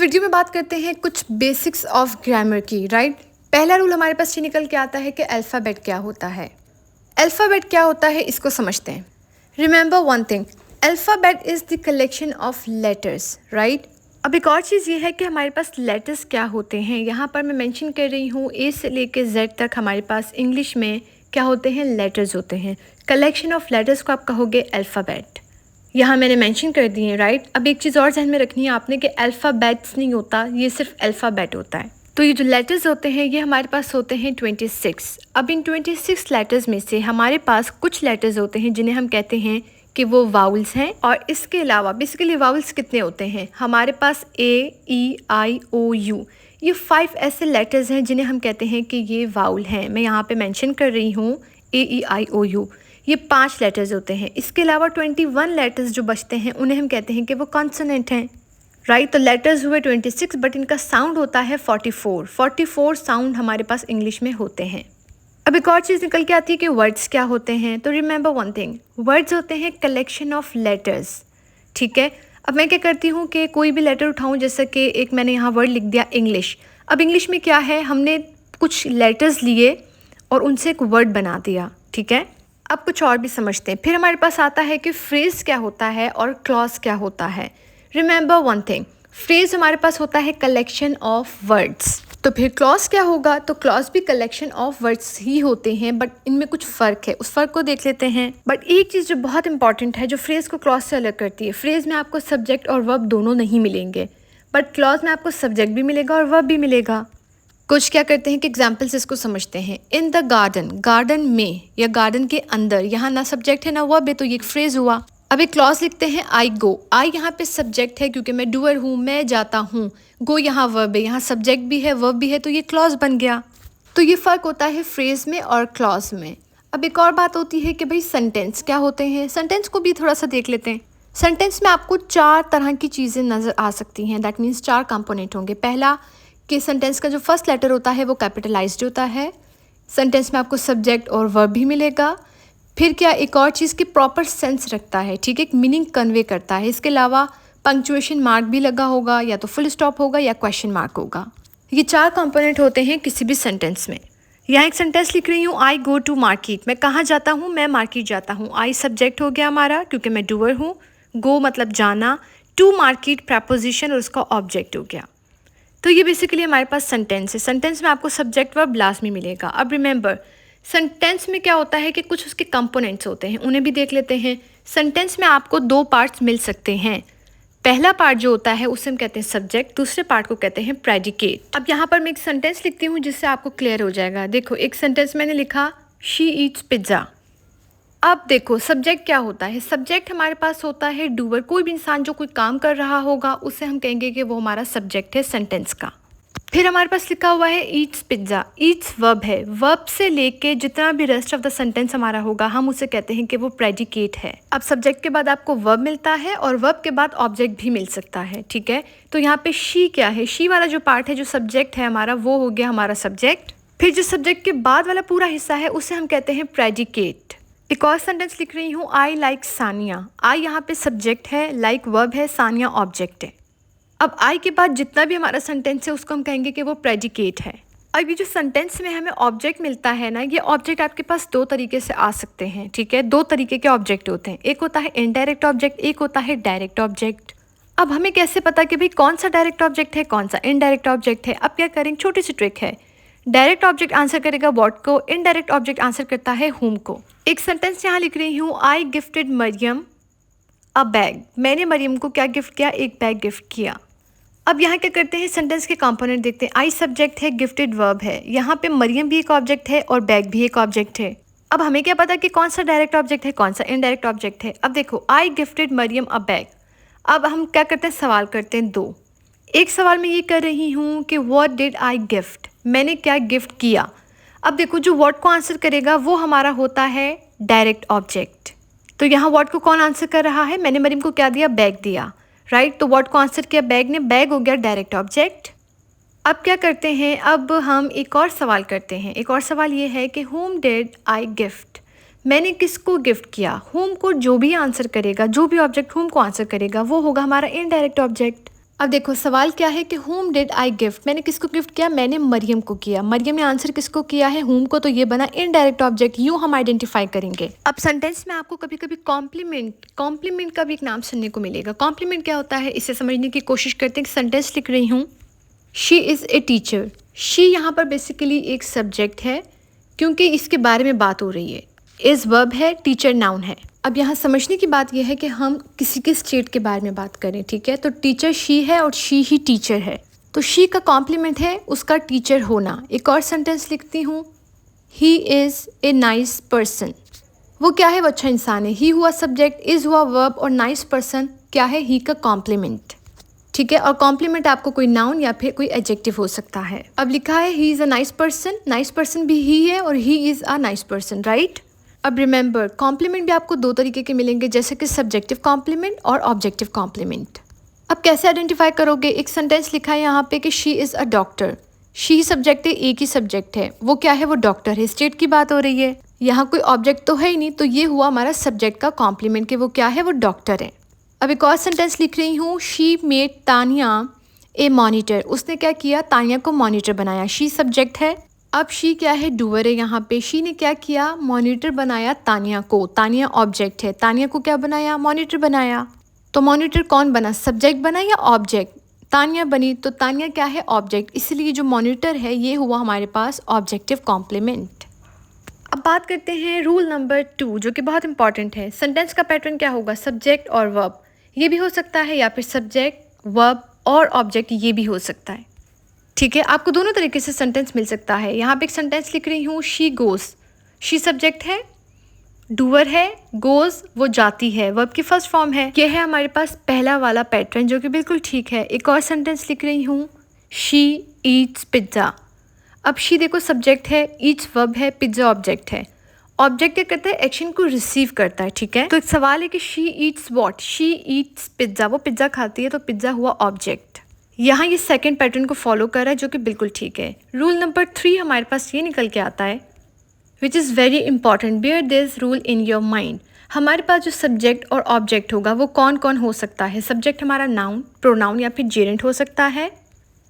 इस वीडियो में बात करते हैं कुछ बेसिक्स ऑफ ग्रामर की, राइट। पहला रूल हमारे पास ये निकल के आता है कि अल्फ़ाबेट क्या होता है। अल्फ़ाबेट क्या होता है इसको समझते हैं। Remember one thing, alphabet is the collection of letters, right. अब एक और चीज़ ये है कि हमारे पास लेटर्स क्या होते हैं। यहाँ पर मैं मेंशन कर रही हूँ ए से लेके जेड तक हमारे पास इंग्लिश में क्या होते हैं, लेटर्स होते हैं। कलेक्शन ऑफ लेटर्स को आप कहोगे अल्फ़ाबेट। यहाँ मैंने मेंशन कर दिए, राइट। अब एक चीज़ और ध्यान में रखनी है आपने कि अल्फ़ाबेट्स नहीं होता, ये सिर्फ अल्फ़ाबेट होता है। तो ये जो लेटर्स होते हैं ये हमारे पास होते हैं 26। अब इन 26 लेटर्स में से हमारे पास कुछ लेटर्स होते हैं जिन्हें हम कहते हैं कि वो वाउल्स हैं। और इसके अलावा बेसिकली वाउल्स कितने होते हैं हमारे पास, AEIOU, ये 5 ऐसे लेटर्स हैं जिन्हें हम कहते हैं कि ये वाउल हैं। मैं यहाँ पे मेंशन कर रही हूँ AEIOU, ये 5 लेटर्स होते हैं। इसके अलावा 21 लेटर्स जो बचते हैं उन्हें हम कहते हैं कि वो कॉन्सोनेंट हैं, राइट। तो लेटर्स हुए 26 बट इनका साउंड होता है 44 साउंड हमारे पास इंग्लिश में होते हैं। अब एक और चीज़ निकल के आती है कि वर्ड्स क्या होते हैं। तो रिमेंबर वन थिंग, वर्ड्स होते हैं कलेक्शन ऑफ लेटर्स, ठीक है। अब मैं क्या करती हूँ कि कोई भी लेटर उठाऊँ, जैसे कि एक मैंने यहाँ वर्ड लिख दिया इंग्लिश। अब इंग्लिश में क्या है, हमने कुछ लेटर्स लिए और उनसे एक वर्ड बना दिया, ठीक है। अब कुछ और भी समझते हैं। फिर हमारे पास आता है कि फ्रेज़ क्या होता है और क्लॉज क्या होता है। रिमेंबर वन थिंग, फ्रेज़ हमारे पास होता है कलेक्शन ऑफ वर्ड्स। तो फिर क्लॉज क्या होगा, तो क्लॉज भी कलेक्शन ऑफ वर्ड्स ही होते हैं, बट इनमें कुछ फ़र्क है, उस फ़र्क को देख लेते हैं। बट एक चीज़ जो बहुत इंपॉर्टेंट है, जो फ्रेज़ को क्लॉज से अलग करती है, फ्रेज़ में आपको सब्जेक्ट और वर्ब दोनों नहीं मिलेंगे, बट क्लॉज में आपको सब्जेक्ट भी मिलेगा और वर्ब भी मिलेगा। कुछ क्या करते हैं कि एग्जाम्पल्स इसको समझते हैं। इन द गार्डन, गार्डन में या गार्डन के अंदर, यहाँ ना सब्जेक्ट है ना वर्ब है, तो ये एक फ्रेज हुआ। अब एक क्लॉज लिखते हैं आई गो, आई यहाँ पे सब्जेक्ट है क्योंकि मैं डूअर हूँ, मैं जाता हूँ। गो यहाँ वर्ब है, यहाँ सब्जेक्ट भी है वर्ब भी है, तो ये क्लॉज बन गया। तो ये फ़र्क होता है फ्रेज में और क्लॉज में। अब एक और बात होती है कि भाई सेंटेंस क्या होते हैं। सेंटेंस को भी थोड़ा सा देख लेते हैं। सेंटेंस में आपको 4 तरह की चीज़ें नज़र आ सकती हैं, दैट मीन्स 4 कंपोनेंट होंगे। पहला कि सेंटेंस का जो फर्स्ट लेटर होता है वो कैपिटलाइज्ड होता है। सेंटेंस में आपको सब्जेक्ट और वर्ब भी मिलेगा। फिर क्या, एक और चीज़ की प्रॉपर सेंस रखता है, ठीक है, एक मीनिंग कन्वे करता है। इसके अलावा पंक्चुएशन मार्क भी लगा होगा, या तो फुल स्टॉप होगा या क्वेश्चन मार्क होगा। ये 4 कंपोनेंट होते हैं किसी भी सेंटेंस में। यहाँ एक सेंटेंस लिख रही हूँ, आई गो टू मार्केट, मैं कहाँ जाता हूँ, मैं मार्केट जाता हूँ। आई सब्जेक्ट हो गया हमारा क्योंकि मैं डूअर हूँ, गो मतलब जाना, टू मार्केट प्रपोजिशन और उसका ऑब्जेक्ट हो गया। तो ये बेसिकली हमारे पास सेंटेंस है। सेंटेंस में आपको सब्जेक्ट वर्ब लास्ट में मिलेगा। अब रिमेंबर, सेंटेंस में क्या होता है कि कुछ उसके कंपोनेंट्स होते हैं, उन्हें भी देख लेते हैं। सेंटेंस में आपको 2 पार्ट्स मिल सकते हैं। पहला पार्ट जो होता है उसे हम कहते हैं सब्जेक्ट, दूसरे पार्ट को कहते हैं प्रेडिकेट। अब यहाँ पर मैं एक सेंटेंस लिखती हूँ जिससे आपको क्लियर हो जाएगा। देखो, एक सेंटेंस मैंने लिखा, शी ईट्स पिज्ज़ा। अब देखो सब्जेक्ट क्या होता है, सब्जेक्ट हमारे पास होता है डूअर। कोई भी इंसान जो कोई काम कर रहा होगा उसे हम कहेंगे कि वो हमारा सब्जेक्ट है सेंटेंस का। फिर हमारे पास लिखा हुआ है ईट्स पिज्ज़ा, ईट्स वर्ब है, वर्ब से लेके जितना भी रेस्ट ऑफ द सेंटेंस हमारा होगा हम उसे कहते हैं कि वो प्रेडिकेट है। अब सब्जेक्ट के बाद आपको वर्ब मिलता है और वर्ब के बाद ऑब्जेक्ट भी मिल सकता है, ठीक है। तो यहाँ पे शी क्या है, शी वाला जो पार्ट है, जो सब्जेक्ट है हमारा, वो हो गया हमारा सब्जेक्ट। फिर जो सब्जेक्ट के बाद वाला पूरा हिस्सा है उसे हम कहते हैं प्रेडिकेट। एक और सेंटेंस लिख रही हूँ, आई लाइक सानिया, आई यहाँ पे सब्जेक्ट है, लाइक वर्ब है, सानिया ऑब्जेक्ट है। अब आई के बाद जितना भी हमारा सेंटेंस है उसको हम कहेंगे कि वो प्रेडिकेट है। अब ये जो सेंटेंस में हमें ऑब्जेक्ट मिलता है ना, ये ऑब्जेक्ट आपके पास 2 तरीके से आ सकते हैं, ठीक है। 2 तरीके के ऑब्जेक्ट होते हैं, एक होता है इनडायरेक्ट ऑब्जेक्ट, एक होता है डायरेक्ट ऑब्जेक्ट। अब हमें कैसे पता कि भाई कौन सा डायरेक्ट ऑब्जेक्ट है, कौन सा इनडायरेक्ट ऑब्जेक्ट है। अब क्या करेंगे, छोटी सी ट्रिक है। डायरेक्ट ऑब्जेक्ट आंसर करेगा व्हाट को, इनडायरेक्ट ऑब्जेक्ट आंसर करता है हुम को। एक सेंटेंस यहाँ लिख रही हूँ, I gifted Mariam a bag, मैंने मरियम को क्या गिफ्ट किया, एक बैग गिफ्ट किया। अब यहाँ क्या करते हैं, सेंटेंस के कंपोनेंट देखते हैं। आई सब्जेक्ट है, गिफ्टेड वर्ब है, यहाँ पे मरियम भी एक ऑब्जेक्ट है और बैग भी एक ऑब्जेक्ट है। अब हमें क्या पता कि कौन सा डायरेक्ट ऑब्जेक्ट है, कौन सा इनडायरेक्ट ऑब्जेक्ट है। अब देखो, I gifted Mariam a bag. अब हम क्या करते हैं, सवाल करते हैं 2। एक सवाल में ये कर रही हूँ कि व्हाट डिड आई गिफ्ट, मैंने क्या गिफ्ट किया। अब देखो, जो व्हाट को आंसर करेगा वो हमारा होता है डायरेक्ट ऑब्जेक्ट। तो यहाँ व्हाट को कौन आंसर कर रहा है, मैंने मरियम को क्या दिया, बैग दिया, राइट। तो व्हाट को आंसर किया बैग ने, बैग हो गया डायरेक्ट ऑब्जेक्ट। अब क्या करते हैं, अब हम एक और सवाल करते हैं। एक और सवाल ये है कि whom did I gift, मैंने किसको गिफ्ट किया। whom को जो भी आंसर करेगा, जो भी ऑब्जेक्ट whom को आंसर करेगा वो होगा हमारा इनडायरेक्ट ऑब्जेक्ट। अब देखो सवाल क्या है कि whom did I gift, मैंने किसको गिफ्ट किया, मैंने मरियम को किया। मरियम ने आंसर किसको किया है, whom को, तो ये बना इनडायरेक्ट ऑब्जेक्ट, यूँ हम आइडेंटिफाई करेंगे। अब सेंटेंस में आपको कभी कभी कॉम्प्लीमेंट का भी एक नाम सुनने को मिलेगा। कॉम्प्लीमेंट क्या होता है, इसे समझने की कोशिश करते हैं। कि सेंटेंस लिख रही हूँ, she is a teacher. She यहाँ पर बेसिकली एक सब्जेक्ट है क्योंकि इसके बारे में बात हो रही है। इज़ वर्ब है, टीचर नाउन है। अब यहाँ समझने की बात यह है कि हम किसी के स्टेट के बारे में बात करें, ठीक है। तो टीचर शी है और शी ही टीचर है, तो शी का कॉम्प्लीमेंट है उसका टीचर होना। एक और सेंटेंस लिखती हूँ, he is a nice person. वो क्या है, वो अच्छा इंसान है। ही हुआ सब्जेक्ट, इज़ हुआ वर्ब और नाइस पर्सन क्या है, ही का कॉम्प्लीमेंट, ठीक है। और कॉम्प्लीमेंट आपको कोई नाउन या फिर कोई एडजेक्टिव हो सकता है। अब लिखा है he is a nice person, nice person भी ही है और he is a nice person, right. अब रिमेंबर कॉम्प्लीमेंट भी आपको दो तरीके के मिलेंगे, जैसे कि सब्जेक्टिव कॉम्प्लीमेंट और ऑब्जेक्टिव कॉम्प्लीमेंट। अब कैसे आइडेंटिफाई करोगे, एक सेंटेंस लिखा है यहाँ पे कि she is a doctor. She subject है, एक ही सब्जेक्ट है, वो क्या है, वो डॉक्टर है। स्टेट की बात हो रही है, यहाँ कोई ऑब्जेक्ट तो है ही नहीं, तो ये हुआ हमारा सब्जेक्ट का कॉम्प्लीमेंट कि वो क्या है, वो डॉक्टर है। अब एक और सेंटेंस लिख रही हूँ, she made Tania A monitor. उसने क्या किया, तानिया को मॉनिटर बनाया। शी सब्जेक्ट है, अब शी क्या है, डूअर है। यहाँ पे शी ने क्या किया, मॉनिटर बनाया तानिया को। तानिया ऑब्जेक्ट है, तानिया को क्या बनाया, मॉनिटर बनाया। तो मॉनिटर कौन बना, सब्जेक्ट बना या ऑब्जेक्ट, तानिया बनी। तो तानिया क्या है, ऑब्जेक्ट, इसलिए जो मॉनिटर है ये हुआ हमारे पास ऑब्जेक्टिव कॉम्प्लीमेंट। अब बात करते हैं रूल नंबर 2, जो कि बहुत इंपॉर्टेंट है। सेंटेंस का पैटर्न क्या होगा, सब्जेक्ट और वर्ब, ये भी हो सकता है, या फिर सब्जेक्ट वर्ब और ऑब्जेक्ट, ये भी हो सकता है, ठीक है। आपको दोनों तरीके से सेंटेंस मिल सकता है। यहाँ पे एक सेंटेंस लिख रही हूँ, शी गोज़। शी सब्जेक्ट है, डूअर है, गोज़ वो जाती है, वर्ब की फर्स्ट फॉर्म है। यह है हमारे पास पहला वाला पैटर्न, जो कि बिल्कुल ठीक है। एक और सेंटेंस लिख रही हूँ, शी ईट्स पिज्ज़ा। अब शी देखो सब्जेक्ट है, ईट्स वर्ब है, पिज्ज़ा ऑब्जेक्ट है। ऑब्जेक्ट क्या करता है, एक्शन को रिसीव करता है, ठीक है। तो एक सवाल है कि she Yeats what, she Yeats pizza, वो पिज्ज़ा खाती है, तो पिज्ज़ा हुआ ऑब्जेक्ट। यहाँ ये सेकंड पैटर्न को फॉलो कर रहा है, जो कि बिल्कुल ठीक है। रूल नंबर 3 हमारे पास ये निकल के आता है, which is very important, bear this rule in your mind. हमारे पास जो सब्जेक्ट और ऑब्जेक्ट होगा वो कौन कौन हो सकता है। सब्जेक्ट हमारा नाउन, प्रोनाउन या फिर जेरेंट हो सकता है,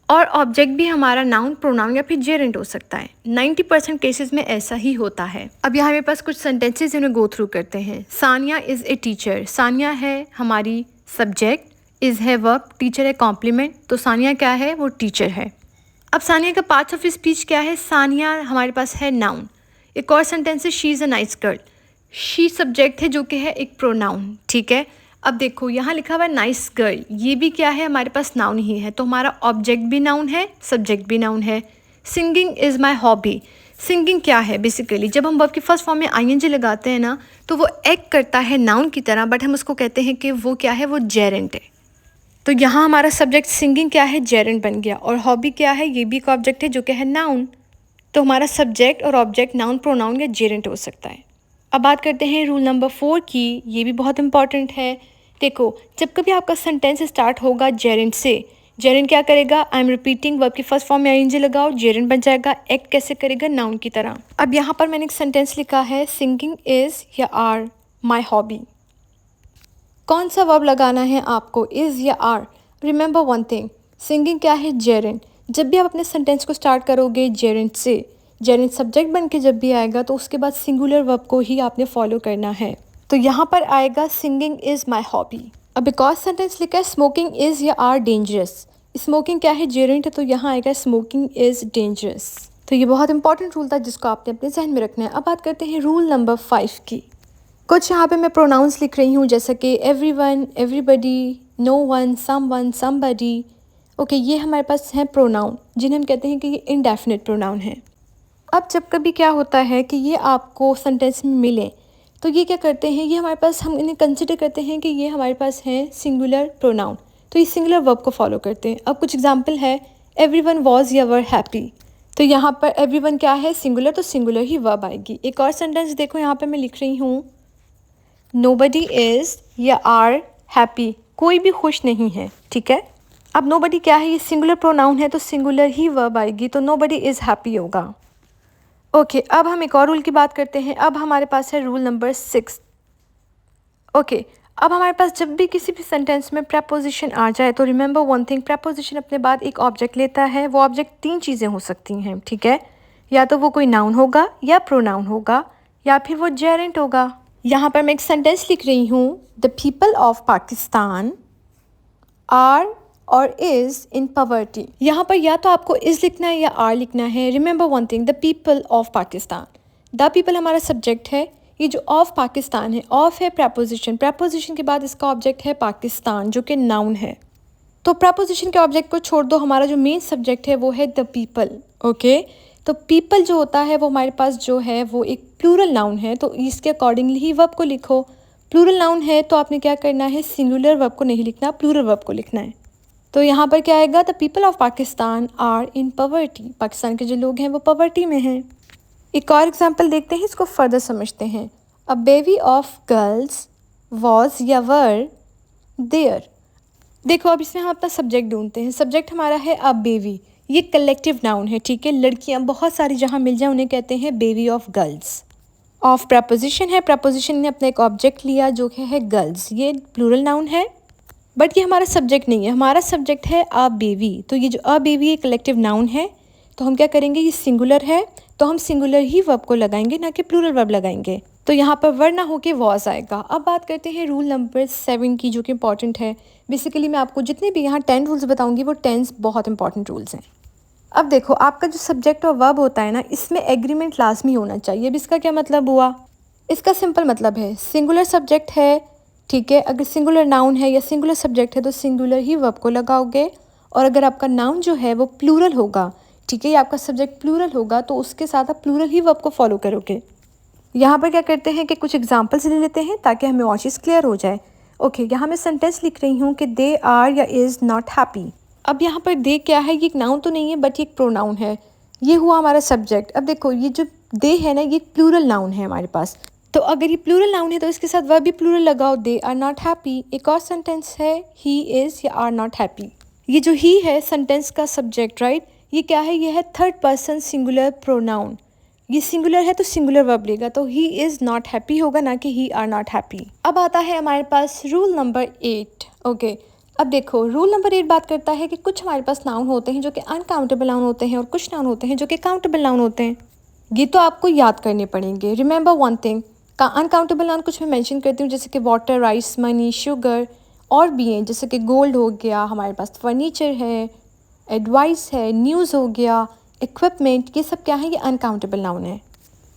और ऑब्जेक्ट भी हमारा नाउन, प्रोनाउन या फिर जेरेंट हो सकता है। 90% केसेस में ऐसा ही होता है। अब यहाँ मेरे पास कुछ सेंटेंसेस इन्हें गो थ्रू करते हैं। Sania is a teacher, Sania है हमारी सब्जेक्ट, इज़ है वर्ब, टीचर है कॉम्प्लीमेंट, तो सानिया क्या है, वो टीचर है। अब सानिया का पार्ट ऑफ स्पीच क्या है, सानिया हमारे पास है नाउन। एक और सेंटेंस है, she is a nice girl. She subject है, जो कि है एक प्रोनाउन, ठीक है। अब देखो यहाँ लिखा हुआ है नाइस गर्ल, ये भी क्या है, हमारे पास नाउन ही है, तो हमारा ऑब्जेक्ट भी नाउन है, सब्जेक्ट भी नाउन है। Singing is my hobby, singing क्या है, बेसिकली जब हम वर्ब की फर्स्ट फॉर्म में आईएनजी लगाते हैं ना, तो वो एक्ट करता है नाउन की तरह, बट हम उसको कहते हैं कि वो क्या है, वो जेरेंट है। तो यहाँ हमारा सब्जेक्ट सिंगिंग क्या है, जेरेंट बन गया, और हॉबी क्या है, ये भी एक ऑब्जेक्ट है, जो कि है नाउन। तो हमारा सब्जेक्ट और ऑब्जेक्ट नाउन, प्रोनाउन या जेरेंट हो सकता है। अब बात करते हैं रूल नंबर 4 की, ये भी बहुत इंपॉर्टेंट है। देखो जब कभी आपका सेंटेंस स्टार्ट होगा जेरेंट से, जेरेंट क्या करेगा, आई एम रिपीटिंग, वर्ब की फर्स्ट फॉर्म में आईएनजी लगाओ, जेरेंट बन जाएगा, एक्ट कैसे करेगा, नाउन की तरह। अब यहाँ पर मैंने एक सेंटेंस लिखा है, सिंगिंग इज़ या आर माई हॉबी। कौन सा वर्ब लगाना है आपको, इज़ या are. Remember one thing, singing क्या है, जेरेंट। जब भी आप अपने सेंटेंस को स्टार्ट करोगे जेरेंट से, जेरेंट सब्जेक्ट बन के जब भी आएगा, तो उसके बाद सिंगुलर वर्ब को ही आपने फॉलो करना है। तो यहाँ पर आएगा सिंगिंग इज़ माई हॉबी। अब एक और सेंटेंस लिखा है, स्मोकिंग इज़ या आर डेंजरस। स्मोकिंग क्या है, जेरेंट है, तो यहाँ आएगा स्मोकिंग इज़ डेंजरस। तो ये बहुत इंपॉर्टेंट रूल था जिसको आपने अपने जहन में रखना है। अब बात करते हैं रूल नंबर 5 की। कुछ यहाँ पे मैं प्रोनाउंस लिख रही हूँ, जैसा कि everyone, everybody, no one, somebody. Okay, ये हमारे पास हैं प्रोनाउन, जिन्हें हम कहते हैं कि ये इनडेफिनिट प्रोनाउन है। अब जब कभी क्या होता है कि ये आपको सेंटेंस में मिले, तो ये क्या करते हैं, ये हमारे पास, हम इन्हें कंसिडर करते हैं कि ये हमारे पास हैं सिंगुलर प्रोनाउन, तो ये सिंगुलर वर्ब को फॉलो करते हैं। अब कुछ एग्जाम्पल है, एवरीवन वॉज या वर हैप्पी, तो यहाँ पर एवरीवन क्या है, सिंगुलर, तो सिंगुलर ही वर्ब आएगी। एक और सेंटेंस देखो, यहाँ पर मैं लिख रही हूँ, नोबडी इज़ या आर हैप्पी, कोई भी खुश नहीं है, ठीक है। अब नोबडी क्या है, ये सिंगुलर प्रोनाउन है, तो सिंगुलर ही वर्ब आएगी, तो नोबडी इज़ हैप्पी होगा। ओके, अब हम एक और रूल की बात करते हैं। अब हमारे पास है रूल नंबर 6। ओके, अब हमारे पास जब भी किसी भी सेंटेंस में प्रपोजिशन आ जाए तो रिमेंबर वन थिंग, प्रपोजिशन अपने बाद एक ऑब्जेक्ट लेता है। वो ऑब्जेक्ट 3 चीज़ें हो सकती हैं, ठीक है। या तो वो कोई नाउन होगा, या प्रोनाउन होगा, या फिर वो जेरेंट होगा। यहाँ पर मैं एक सेंटेंस लिख रही हूँ, the people of Pakistan are और इज़ इन पॉवर्टी। यहाँ पर या तो आपको इज़ लिखना है या आर लिखना है। Remember one thing, the people of Pakistan, the people हमारा सब्जेक्ट है। ये जो ऑफ पाकिस्तान है, ऑफ है प्रपोजिशन, प्रपोजिशन के बाद इसका ऑब्जेक्ट है पाकिस्तान जो कि नाउन है। तो प्रपोजिशन के ऑब्जेक्ट को छोड़ दो, हमारा जो मेन सब्जेक्ट है वो है द पीपल। ओके, तो पीपल जो होता है वो हमारे पास जो है वो एक प्लूरल नाउन है, तो इसके अकॉर्डिंगली ही वर्ब को लिखो। प्लूरल नाउन है तो आपने क्या करना है, सिंगुलर वर्ब को नहीं लिखना, प्लूरल वर्ब को लिखना है। तो यहाँ पर क्या आएगा, the people of Pakistan are in poverty, Pakistan के जो लोग हैं वो पॉवर्टी में हैं। एक और एग्जाम्पल देखते हैं, इसको फर्दर समझते हैं। A baby of girls was या वर देयर। देखो अब इसमें हम अपना सब्जेक्ट ढूंढते हैं। सब्जेक्ट हमारा है अ बेबी, ये कलेक्टिव नाउन है, ठीक है। लड़कियां बहुत सारी जहाँ मिल जाए उन्हें कहते हैं baby of girls. Of preposition है, प्रपोजिशन ने अपना एक ऑब्जेक्ट लिया जो कि है गर्ल्स, ये प्लूरल नाउन है, बट ये हमारा सब्जेक्ट नहीं है। हमारा सब्जेक्ट है अ बेबी, तो ये जो अ बेबी है कलेक्टिव नाउन है, तो हम क्या करेंगे, ये सिंगुलर है तो हम सिंगुलर ही वर्ब को लगाएंगे, ना कि प्लूरल वर्ब लगाएंगे। तो यहाँ पर वर्ब ना होके वॉज आएगा। अब बात करते हैं रूल नंबर 7 की, जो कि इंपॉर्टेंट है। बेसिकली मैं आपको जितने भी यहाँ 10 रूल्स बताऊंगी वो 10 बहुत इंपॉर्टेंट रूल्स हैं। अब देखो, आपका जो सब्जेक्ट और वर्ब होता है ना, इसमें एग्रीमेंट लाजमी होना चाहिए। अब इसका क्या मतलब हुआ, इसका सिंपल मतलब है सिंगुलर सब्जेक्ट है, ठीक है। अगर सिंगुलर नाउन है या सिंगुलर सब्जेक्ट है तो सिंगुलर ही वर्ब को लगाओगे, और अगर आपका नाउन जो है वो प्लूरल होगा, ठीक है, या आपका सब्जेक्ट प्लूरल होगा तो उसके साथ आप प्लूरल ही वर्ब को फॉलो करोगे। यहाँ पर क्या करते हैं कि कुछ एग्जांपल्स ले लेते हैं ताकि हमें और चीज़ क्लियर हो जाए। ओके, यहाँ मैं सेंटेंस लिख रही हूँ कि दे आर या इज़ नॉट हैप्पी। अब यहाँ पर दे क्या है, ये एक नाउन तो नहीं है बट ये एक प्रोनाउन है, ये हुआ हमारा सब्जेक्ट। अब देखो ये जो दे है ना, ये प्लूरल नाउन है हमारे पास, तो अगर ये प्लूरल नाउन है तो इसके साथ वर्ब भी प्लूरल लगाओ, दे आर नॉट हैप्पी। एक और सेंटेंस है ही इज़ या आर नॉट हैप्पी। ये जो ही है सेंटेंस का सब्जेक्ट, राइट, ये क्या है, ये है थर्ड पर्सन सिंगुलर प्रोनाउन। ये सिंगुलर है तो सिंगुलर वर्ब लेगा, तो ही इज़ नॉट हैप्पी होगा, ना कि ही आर नॉट हैप्पी। अब आता है हमारे पास रूल नंबर 8। ओके, अब देखो रूल नंबर 8 बात करता है कि कुछ हमारे पास नाउन होते हैं जो कि अनकाउंटेबल नाउन होते हैं और कुछ नाउन होते हैं जो कि काउंटेबल नाउन होते हैं। ये तो आपको याद करने पड़ेंगे। रिमेंबर वन थिंग, का अनकाउंटेबल नाउन कुछ मैं मेंशन करती हूँ, जैसे कि वाटर, राइस, मनी, शुगर, और भी हैं, जैसे कि गोल्ड हो गया, हमारे पास फर्नीचर है, एडवाइस है, न्यूज़ हो गया, इक्विपमेंट, ये सब क्या है, ये अनकाउंटेबल नाउन है।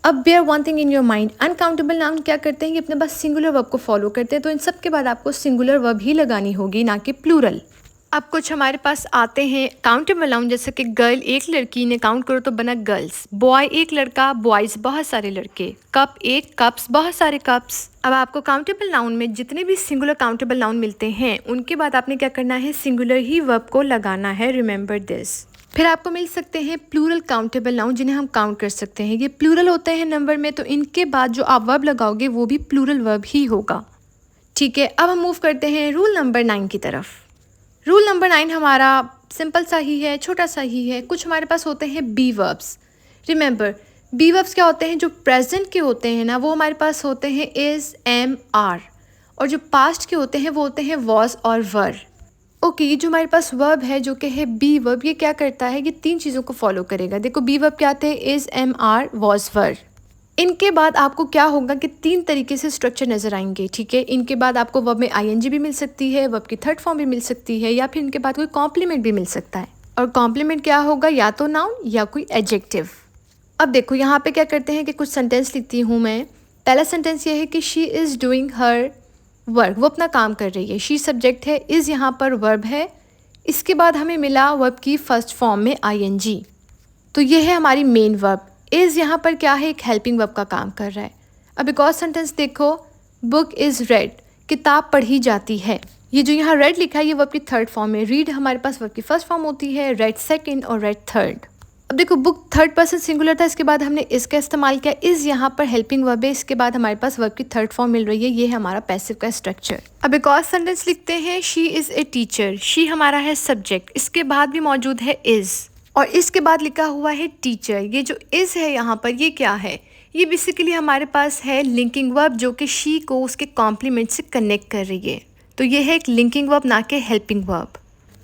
अब bear one thing in your mind, uncountable noun क्या करते हैं, ये अपने पास सिंगुलर वर्ब को फॉलो करते हैं, तो इन सब के बाद आपको सिंगुलर वर्ब ही लगानी होगी, ना कि प्लूरल। अब कुछ हमारे पास आते हैं काउंटेबल नाउन, जैसे कि गर्ल एक लड़की ने काउंट करो तो बना गर्ल्स, बॉय एक लड़का, बॉयज़ बहुत सारे लड़के, कप एक, कप्स बहुत सारे कप्स। अब आपको काउंटेबल नाउन में जितने भी सिंगुलर काउंटेबल नाउन मिलते हैं उनके बाद आपने क्या करना है, सिंगुलर ही वर्ब को लगाना है, रिमेंबर दिस। फिर आपको मिल सकते हैं प्लूरल काउंटेबल नाउन जिन्हें हम काउंट कर सकते हैं, ये प्लूरल होते हैं नंबर में, तो इनके बाद जो आप वर्ब लगाओगे वो भी प्लूरल वर्ब ही होगा, ठीक है। अब हम मूव करते हैं रूल नंबर 9 की तरफ। रूल नंबर 9 हमारा सिंपल सा ही है, छोटा सा ही है। कुछ हमारे पास होते हैं be verbs. Remember, be verbs क्या होते हैं, जो प्रेजेंट के होते हैं ना वो हमारे पास होते हैं इज़, एम, आर, और जो पास्ट के होते हैं वो होते हैं वॉज और वर। ओके, ये जो हमारे पास वर्ब है जो कि है बी वर्ब, ये क्या करता है, ये 3 चीज़ों को फॉलो करेगा। देखो बी वर्ब क्या थे, इज़, एम, आर, वॉज, वर। इनके बाद आपको क्या होगा कि 3 तरीके से स्ट्रक्चर नज़र आएंगे, ठीक है। इनके बाद आपको वर्ब में आईएनजी भी मिल सकती है, वर्ब की थर्ड फॉर्म भी मिल सकती है, या फिर इनके बाद कोई कॉम्प्लीमेंट भी मिल सकता है। और कॉम्प्लीमेंट क्या होगा, या तो नाउन या कोई एडजेक्टिव। अब देखो यहाँ पे क्या करते हैं कि कुछ सेंटेंस लिखती हूँ मैं। पहला सेंटेंस ये है कि she is doing her work, वो अपना काम कर रही है। शी सब्जेक्ट है, इज़ यहाँ पर वर्ब है, इसके बाद हमें मिला वर्ब की फर्स्ट फॉर्म में आईएनजी, तो ये है हमारी मेन वर्ब। इज़ यहाँ पर क्या है, एक हेल्पिंग वर्ब का काम कर रहा है। अब एक और सेंटेंस देखो, बुक इज़ रेड, किताब पढ़ी जाती है। ये जो यहाँ रेड लिखा है ये वर्ब की थर्ड फॉर्म है। रीड हमारे पास वर्ब की फर्स्ट फॉर्म होती है, रेड सेकंड और रेड थर्ड। अब देखो बुक थर्ड पर्सन सिंगुलर था, इसके बाद हमने इसका इस्तेमाल किया, इज़ यहाँ पर हेल्पिंग वर्ब है, इसके बाद हमारे पास वर्ब की थर्ड फॉर्म मिल रही है, ये है हमारा पैसिव का स्ट्रक्चर। अब एक और सेंटेंस लिखते हैं, she is a teacher. She हमारा है सब्जेक्ट, इसके बाद भी मौजूद है इज़, और इसके बाद लिखा हुआ है टीचर। ये जो इज़ है यहाँ पर ये क्या है, ये बेसिकली हमारे पास है लिंकिंग वर्ब जो कि शी को उसके कॉम्प्लीमेंट से कनेक्ट कर रही है। तो ये है एक लिंकिंग वर्ब, ना कि हेल्पिंग वर्ब।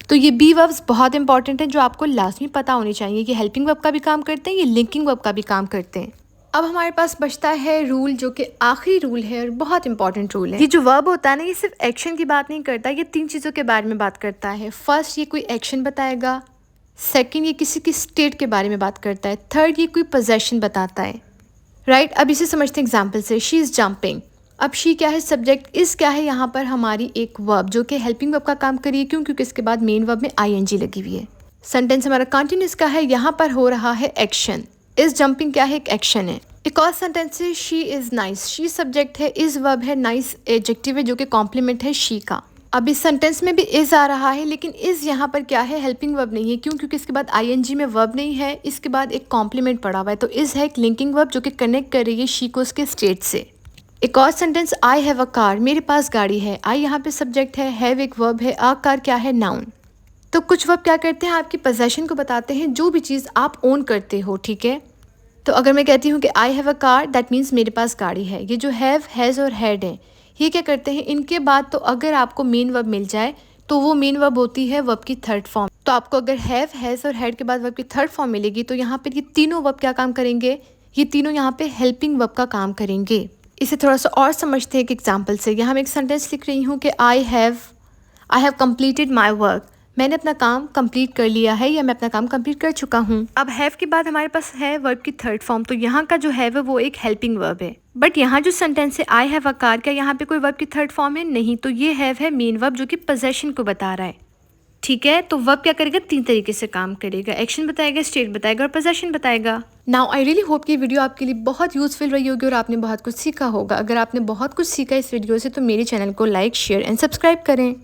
तो ये बी वर्ब्स बहुत इंपॉर्टेंट है जो आपको लाजमी पता होनी चाहिए। ये हेल्पिंग वर्ब का भी काम करते हैं, ये लिंकिंग वर्ब का भी काम करते हैं। अब हमारे पास बचता है रूल, जो कि आखिरी रूल है और बहुत इंपॉर्टेंट रूल है। ये जो वर्ब होता है ना, ये सिर्फ एक्शन की बात नहीं करता, ये 3 चीज़ों के बारे में बात करता है। फर्स्ट, ये कोई एक्शन बताएगा। सेकंड, ये किसी की स्टेट के बारे में बात करता है। थर्ड, ये कोई पोजेशन बताता है। राइट, अब इसे समझते हैं एग्जाम्पल से। She is jumping. अब शी क्या है, सब्जेक्ट। इज़ क्या है, यहाँ पर हमारी एक वर्ब जो कि हेल्पिंग वर्ब का काम करिए। क्यों? क्योंकि इसके बाद मेन वर्ब में आईएनजी लगी हुई है। सेंटेंस हमारा कंटिन्यूस का है, यहाँ पर हो रहा है एक्शन। इज़ जंपिंग क्या है, एक एक्शन है। एक और सेंटेंस है, she is nice. She subject है, इज़ वर्ब है, नाइस एडजेक्टिव है जो कि कॉम्प्लीमेंट है शी का। अब इस सेंटेंस में भी इज़ आ रहा है, लेकिन इज़ यहाँ पर क्या है, हेल्पिंग वर्ब नहीं है। क्यों? क्योंकि इसके बाद आईएनजी में वर्ब नहीं है, इसके बाद एक कॉम्प्लीमेंट पड़ा हुआ है। तो इज़ है एक लिंकिंग वर्ब जो कि कनेक्ट कर रही है शी को उसके स्टेट से। एक और sentence, I have a car. मेरे पास गाड़ी है। आई यहाँ पे सब्जेक्ट है, हैव एक वर्ब है, अ कार क्या है, नाउन। तो कुछ वर्ब क्या करते हैं, आपकी पोजेशन को बताते हैं, जो भी चीज़ आप ओन करते हो। ठीक है, तो अगर मैं कहती हूँ कि I have a car, that means मेरे पास गाड़ी है। ये जो हैव, हैज़ और हैड है, ये क्या करते हैं, इनके बाद तो अगर आपको मेन वर्ब मिल जाए तो वो मेन वर्ब होती है वर्ब की थर्ड फॉर्म। तो आपको अगर हैव, हैज़ और हैड के बाद वर्ब की थर्ड फॉर्म मिलेगी तो यहाँ पर ये तीनों वर्ब क्या काम करेंगे, ये तीनों यहाँ पे हेल्पिंग वर्ब का काम करेंगे। इसे थोड़ा सा और समझते हैं एक एग्जाम्पल से। यहाँ मैं एक सेंटेंस लिख रही हूँ कि I have completed my work. मैंने अपना काम कंप्लीट कर लिया है, या मैं अपना काम कंप्लीट कर चुका हूँ। अब हैव के बाद हमारे पास है वर्ब की थर्ड फॉर्म, तो यहाँ का जो हैव है वो एक हेल्पिंग वर्ब है। बट यहाँ जो सेंटेंस है आई हैव अ कार, क्या यहाँ पे कोई वर्ब की थर्ड फॉर्म है? नहीं। तो ये हैव है मेन वर्ब जो कि पोजेशन को बता रहा है। ठीक है, तो वर्ब क्या करेगा, 3 तरीके से काम करेगा। एक्शन बताएगा, स्टेट बताएगा और पोजेशन बताएगा। नाउ आई रियली होप कि वीडियो आपके लिए बहुत यूजफुल रही होगी और आपने बहुत कुछ सीखा होगा। अगर आपने बहुत कुछ सीखा इस वीडियो से तो मेरे चैनल को लाइक, शेयर एंड सब्सक्राइब करें।